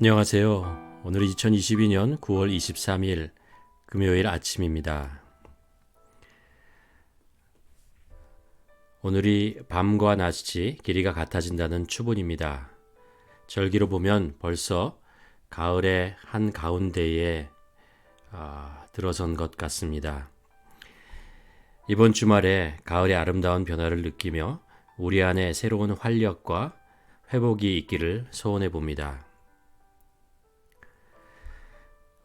안녕하세요. 오늘은 2022년 9월 23일 금요일 아침입니다. 오늘이 밤과 낮이 길이가 같아진다는 추분입니다. 절기로 보면 벌써 가을의 한가운데에 들어선 것 같습니다. 이번 주말에 가을의 아름다운 변화를 느끼며 우리 안에 새로운 활력과 회복이 있기를 소원해 봅니다.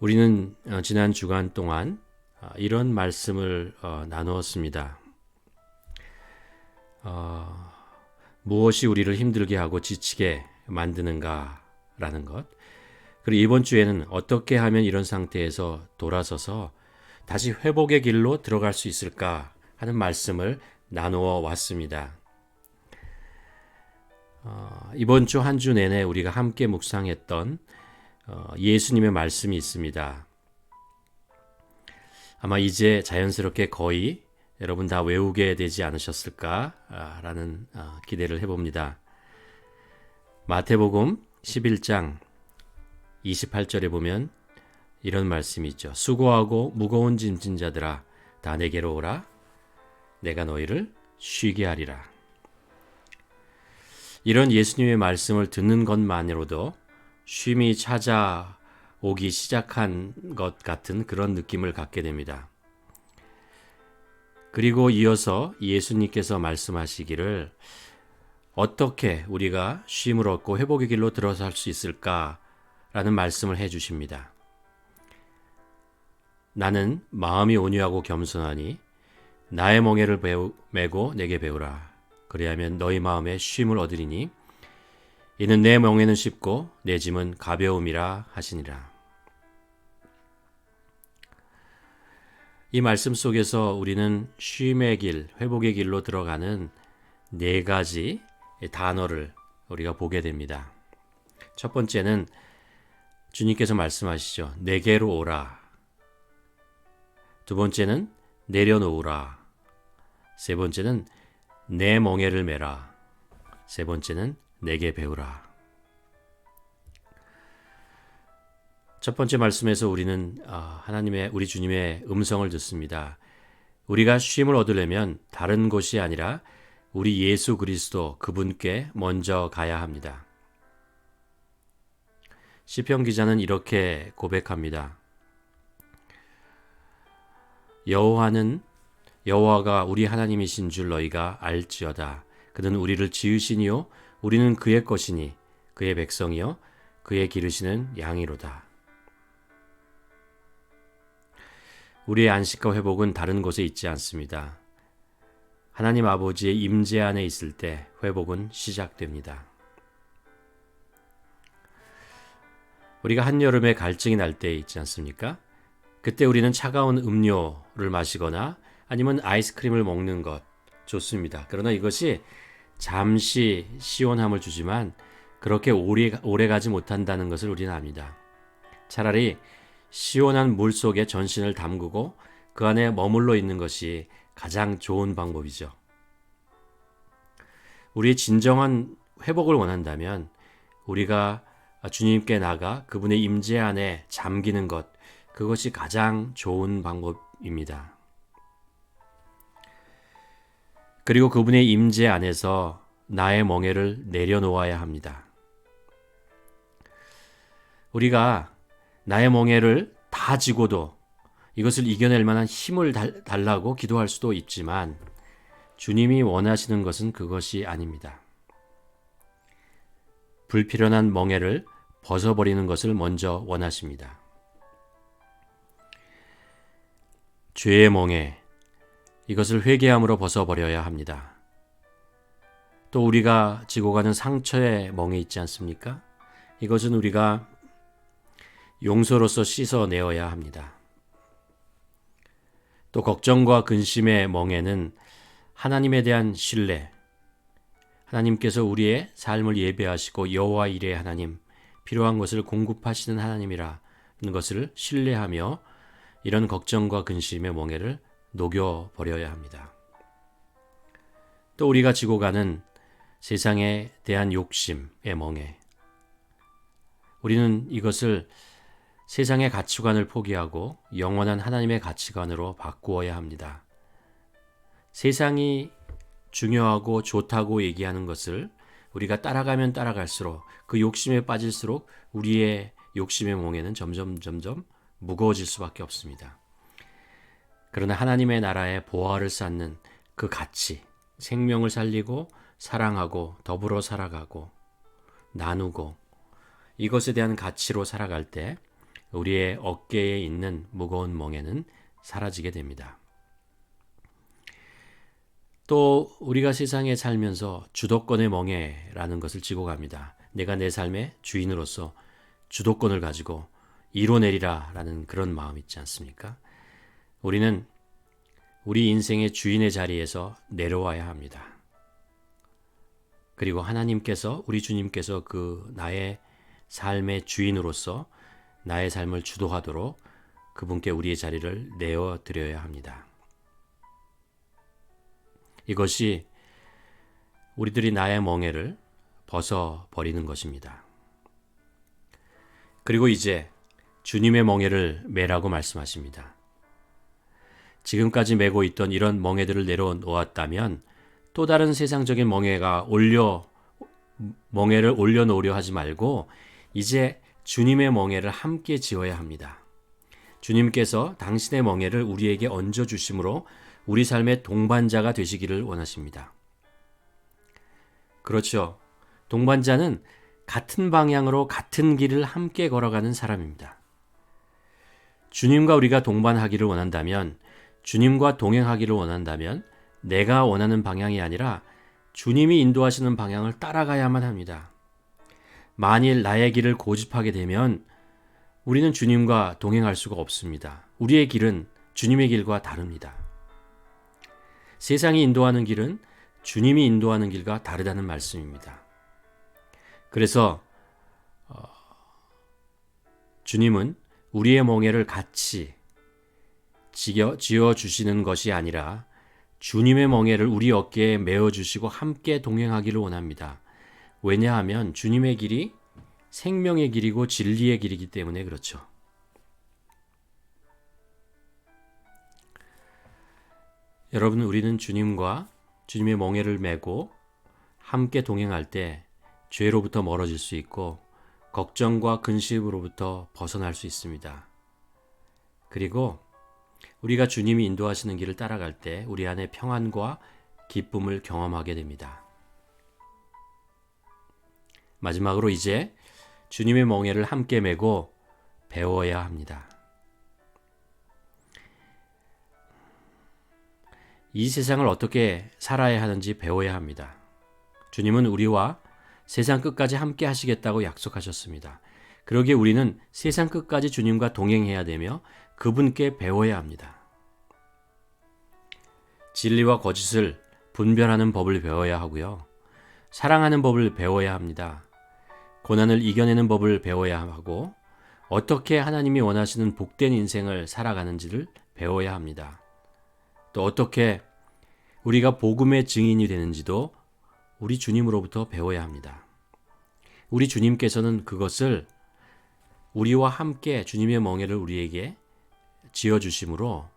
우리는 지난 주간 동안 이런 말씀을 나누었습니다. 무엇이 우리를 힘들게 하고 지치게 만드는가라는 것. 그리고 이번 주에는 어떻게 하면 이런 상태에서 돌아서서 다시 회복의 길로 들어갈 수 있을까 하는 말씀을 나누어 왔습니다. 이번 주 한 주 내내 우리가 함께 묵상했던 예수님의 말씀이 있습니다. 아마 이제 자연스럽게 거의 여러분 다 외우게 되지 않으셨을까라는 기대를 해봅니다. 마태복음 11장 28절에 보면 이런 말씀이 있죠. 수고하고 무거운 짐진 자들아 다 내게로 오라. 내가 너희를 쉬게 하리라. 이런 예수님의 말씀을 듣는 것만으로도 쉼이 찾아오기 시작한 것 같은 그런 느낌을 갖게 됩니다. 그리고 이어서 예수님께서 말씀하시기를 어떻게 우리가 쉼을 얻고 회복의 길로 들어설 수 있을까라는 말씀을 해주십니다. 나는 마음이 온유하고 겸손하니 나의 멍에를 메고 내게 배우라. 그리하면 너희 마음에 쉼을 얻으리니 이는 내 멍에는 쉽고 내 짐은 가벼움이라 하시니라. 이 말씀 속에서 우리는 쉼의 길, 회복의 길로 들어가는 네 가지 단어를 우리가 보게 됩니다. 첫 번째는 주님께서 말씀하시죠. 내게로 오라. 두 번째는 내려놓으라. 세 번째는 내 멍에를 메라. 세 번째는 내게 배우라. 첫 번째 말씀에서 우리는 우리 주님의 음성을 듣습니다. 우리가 쉼을 얻으려면 다른 곳이 아니라 우리 예수 그리스도 그분께 먼저 가야 합니다. 시편 기자는 이렇게 고백합니다. 여호와가 우리 하나님이신 줄 너희가 알지어다. 그는 우리를 지으시니요 우리는 그의 것이니 그의 백성이요 그의 기르시는 양이로다. 우리의 안식과 회복은 다른 곳에 있지 않습니다. 하나님 아버지의 임재 안에 있을 때 회복은 시작됩니다. 우리가 한여름에 갈증이 날 때 있지 않습니까? 그때 우리는 차가운 음료를 마시거나 아니면 아이스크림을 먹는 것 좋습니다. 그러나 이것이 잠시 시원함을 주지만 그렇게 오래 가지 못한다는 것을 우리는 압니다. 차라리 시원한 물 속에 전신을 담그고 그 안에 머물러 있는 것이 가장 좋은 방법이죠. 우리의 진정한 회복을 원한다면 우리가 주님께 나가 그분의 임재 안에 잠기는 것, 그것이 가장 좋은 방법입니다. 그리고 그분의 임재 안에서 나의 멍에를 내려놓아야 합니다. 우리가 나의 멍에를 다 지고도 이것을 이겨낼 만한 힘을 달라고 기도할 수도 있지만 주님이 원하시는 것은 그것이 아닙니다. 불필요한 멍에를 벗어버리는 것을 먼저 원하십니다. 죄의 멍에, 이것을 회개함으로 벗어버려야 합니다. 또 우리가 지고 가는 상처의 멍에 있지 않습니까? 이것은 우리가 용서로서 씻어내어야 합니다. 또 걱정과 근심의 멍에는 하나님에 대한 신뢰, 하나님께서 우리의 삶을 예배하시고 여호와 이레의 하나님, 필요한 것을 공급하시는 하나님이라는 것을 신뢰하며 이런 걱정과 근심의 멍에를 녹여버려야 합니다. 또 우리가 지고 가는 세상에 대한 욕심의 멍에, 우리는 이것을 세상의 가치관을 포기하고 영원한 하나님의 가치관으로 바꾸어야 합니다. 세상이 중요하고 좋다고 얘기하는 것을 우리가 따라가면 따라갈수록 그 욕심에 빠질수록 우리의 욕심의 몽에는 점점 무거워질 수밖에 없습니다. 그러나 하나님의 나라의 보화를 쌓는 그 가치, 생명을 살리고 사랑하고 더불어 살아가고 나누고 이것에 대한 가치로 살아갈 때 우리의 어깨에 있는 무거운 멍에는 사라지게 됩니다. 또 우리가 세상에 살면서 주도권의 멍에라는 것을 지고 갑니다. 내가 내 삶의 주인으로서 주도권을 가지고 이뤄내리라 라는 그런 마음 있지 않습니까? 우리는 우리 인생의 주인의 자리에서 내려와야 합니다. 그리고 하나님께서, 우리 주님께서 그 나의 삶의 주인으로서 나의 삶을 주도하도록 그분께 우리의 자리를 내어드려야 합니다. 이것이 우리들이 나의 멍에를 벗어버리는 것입니다. 그리고 이제 주님의 멍에를 매라고 말씀하십니다. 지금까지 메고 있던 이런 멍에들을 내려놓았다면 또 다른 세상적인 멍에를 올려놓으려 하지 말고 이제 주님의 멍에를 함께 지어야 합니다. 주님께서 당신의 멍에를 우리에게 얹어주심으로 우리 삶의 동반자가 되시기를 원하십니다. 그렇죠. 동반자는 같은 방향으로 같은 길을 함께 걸어가는 사람입니다. 주님과 우리가 동반하기를 원한다면, 주님과 동행하기를 원한다면 내가 원하는 방향이 아니라 주님이 인도하시는 방향을 따라가야만 합니다. 만일 나의 길을 고집하게 되면 우리는 주님과 동행할 수가 없습니다. 우리의 길은 주님의 길과 다릅니다. 세상이 인도하는 길은 주님이 인도하는 길과 다르다는 말씀입니다. 그래서 주님은 우리의 멍에를 같이 지어주시는 것이 아니라 주님의 멍에를 우리 어깨에 메어주시고 함께 동행하기를 원합니다. 왜냐하면 주님의 길이 생명의 길이고 진리의 길이기 때문에 그렇죠. 여러분, 우리는 주님과 주님의 멍에를 메고 함께 동행할 때 죄로부터 멀어질 수 있고 걱정과 근심으로부터 벗어날 수 있습니다. 그리고 우리가 주님이 인도하시는 길을 따라갈 때 우리 안에 평안과 기쁨을 경험하게 됩니다. 마지막으로 이제 주님의 멍에를 함께 메고 배워야 합니다. 이 세상을 어떻게 살아야 하는지 배워야 합니다. 주님은 우리와 세상 끝까지 함께 하시겠다고 약속하셨습니다. 그러기에 우리는 세상 끝까지 주님과 동행해야 되며 그분께 배워야 합니다. 진리와 거짓을 분별하는 법을 배워야 하고요. 사랑하는 법을 배워야 합니다. 고난을 이겨내는 법을 배워야 하고 어떻게 하나님이 원하시는 복된 인생을 살아가는지를 배워야 합니다. 또 어떻게 우리가 복음의 증인이 되는지도 우리 주님으로부터 배워야 합니다. 우리 주님께서는 그것을 우리와 함께 주님의 멍에를 우리에게 지어주심으로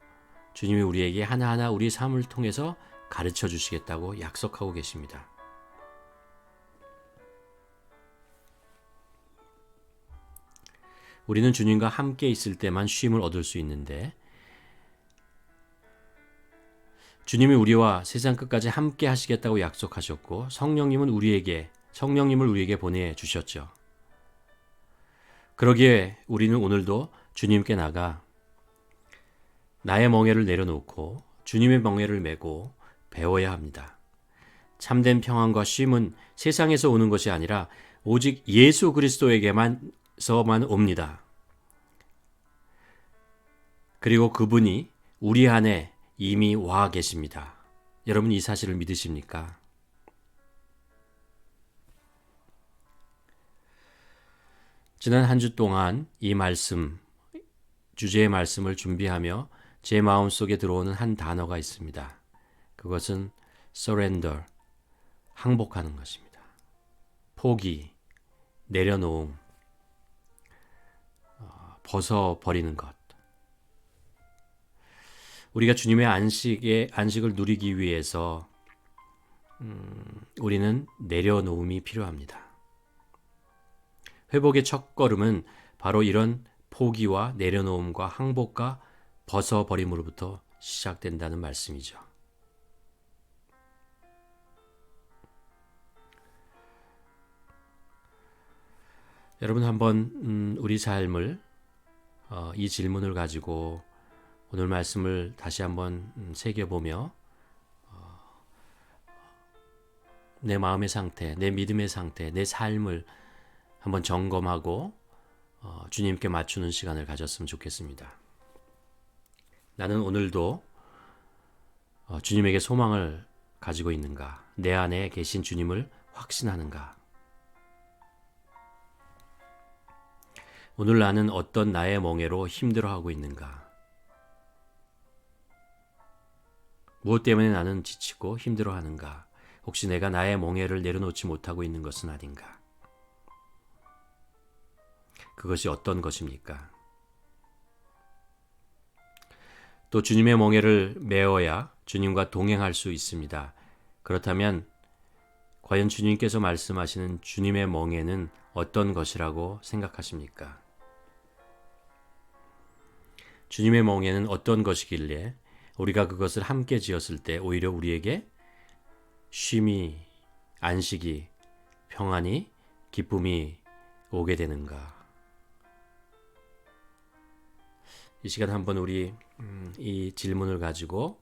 주님이 우리에게 하나하나 우리 삶을 통해서 가르쳐 주시겠다고 약속하고 계십니다. 우리는 주님과 함께 있을 때만 쉼을 얻을 수 있는데 주님이 우리와 세상 끝까지 함께 하시겠다고 약속하셨고 성령님을 우리에게 보내주셨죠. 그러기에 우리는 오늘도 주님께 나가 나의 멍에를 내려놓고 주님의 멍에를 메고 배워야 합니다. 참된 평안과 쉼은 세상에서 오는 것이 아니라 오직 예수 그리스도에게만서만 옵니다. 그리고 그분이 우리 안에 이미 와 계십니다. 여러분 이 사실을 믿으십니까? 지난 한 주 동안 이 주제의 말씀을 준비하며 제 마음속에 들어오는 한 단어가 있습니다. 그것은 surrender, 항복하는 것입니다. 포기, 내려놓음. 벗어버리는 것. 우리가 주님의 안식을 누리기 위해서 우리는 내려놓음이 필요합니다. 회복의 첫걸음은 바로 이런 포기와 내려놓음과 항복과 벗어버림으로부터 시작된다는 말씀이죠. 여러분 한번 우리 삶을 이 질문을 가지고 오늘 말씀을 다시 한번 새겨보며 내 마음의 상태, 내 믿음의 상태, 내 삶을 한번 점검하고 주님께 맞추는 시간을 가졌으면 좋겠습니다. 나는 오늘도 주님에게 소망을 가지고 있는가? 내 안에 계신 주님을 확신하는가? 오늘 나는 어떤 나의 멍에로 힘들어하고 있는가? 무엇 때문에 나는 지치고 힘들어하는가? 혹시 내가 나의 멍에를 내려놓지 못하고 있는 것은 아닌가? 그것이 어떤 것입니까? 또 주님의 멍에를 메어야 주님과 동행할 수 있습니다. 그렇다면 과연 주님께서 말씀하시는 주님의 멍에는 어떤 것이라고 생각하십니까? 주님의 멍에는 어떤 것이길래 우리가 그것을 함께 지었을 때 오히려 우리에게 쉼이, 안식이, 평안이, 기쁨이 오게 되는가? 이 시간 한번 우리 이 질문을 가지고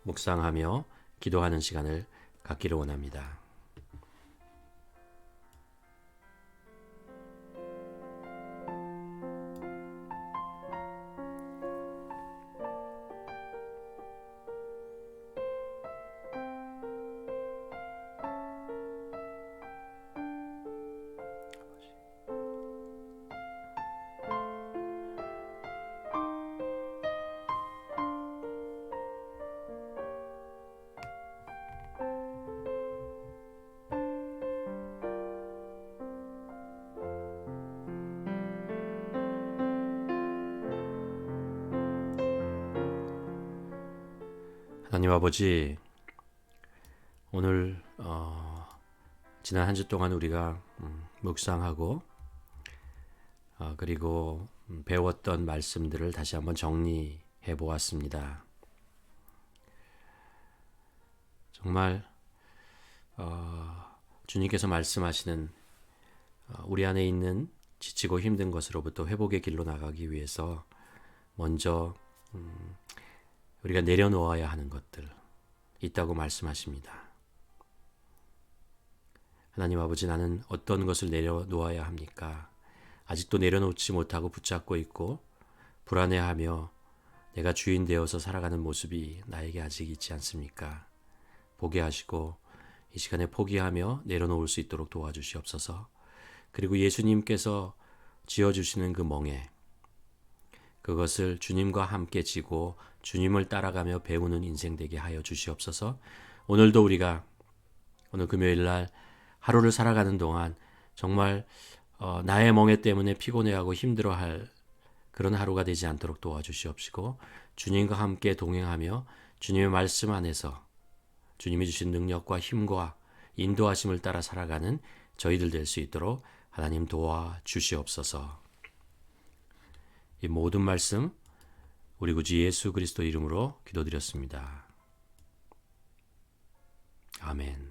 묵상하며 기도하는 시간을 갖기를 원합니다. 하나님 아버지, 오늘 지난 한 주 동안 우리가 묵상하고 그리고 배웠던 말씀들을 다시 한번 정리해 보았습니다. 정말 주님께서 말씀하시는 우리 안에 있는 지치고 힘든 것으로부터 회복의 길로 나가기 위해서 먼저 우리가 내려놓아야 하는 것들 있다고 말씀하십니다. 하나님 아버지, 나는 어떤 것을 내려놓아야 합니까? 아직도 내려놓지 못하고 붙잡고 있고 불안해하며 내가 주인 되어서 살아가는 모습이 나에게 아직 있지 않습니까? 보게 하시고 이 시간에 포기하며 내려놓을 수 있도록 도와주시옵소서. 그리고 예수님께서 지어주시는 그 멍에 그것을 주님과 함께 지고 주님을 따라가며 배우는 인생 되게 하여 주시옵소서. 오늘도 우리가 오늘 금요일 날 하루를 살아가는 동안 정말 나의 멍에 때문에 피곤해하고 힘들어할 그런 하루가 되지 않도록 도와주시옵시고 주님과 함께 동행하며 주님의 말씀 안에서 주님이 주신 능력과 힘과 인도하심을 따라 살아가는 저희들 될 수 있도록 하나님 도와주시옵소서. 이 모든 말씀 우리 구주 예수 그리스도 이름으로 기도드렸습니다. 아멘.